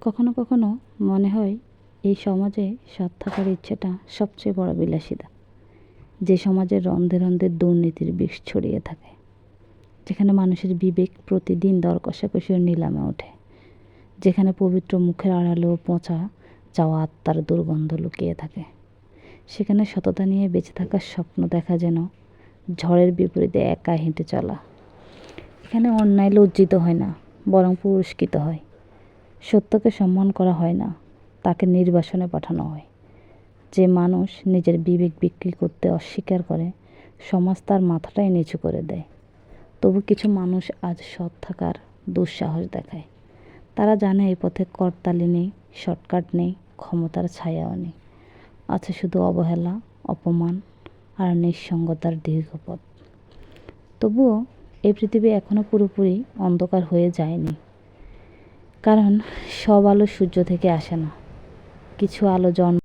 কখনো কখনো মনে হয় এই সমাজে সৎ থাকার ইচ্ছেটা সবচেয়ে বড় বিলাসিতা। যে সমাজে রন্ধে রন্ধে দুর্নীতির বিষ ছড়িয়ে থাকে, যেখানে মানুষের বিবেক প্রতিদিন দর কষাকষির নিলামে ওঠে, যেখানে পবিত্র মুখের আড়ালেও পচা যাওয়া আত্মার দুর্গন্ধ লুকিয়ে থাকে, সেখানে সততা নিয়ে বেঁচে থাকার স্বপ্ন দেখা যেন ঝড়ের বিপরীতে একা হেঁটে চলা। এখানে অন্যায় লজ্জিত হয় না, বরং পুরস্কৃত হয়। সত্যকে সম্মান করা হয় না, তাকে নির্বাসনে পাঠানো হয়। যে মানুষ নিজের বিবেক বিক্রি করতে অস্বীকার করে, সমাজ তার মাথাটাই নিচু করে দেয়। তবু কিছু মানুষ আজ সৎ থাকার দুঃসাহস দেখায়। তারা জানে এই পথে করতালি নেই, শর্টকাট নেই, ক্ষমতার ছায়াও নেই। আছে শুধু অবহেলা, অপমান আর নিঃসঙ্গতার দীর্ঘ পথ। তবুও এই পৃথিবী এখনও পুরোপুরি অন্ধকার হয়ে যায়নি, কারণ সব আলো সূর্য থেকে আসে না। কিছু আলো জন্ম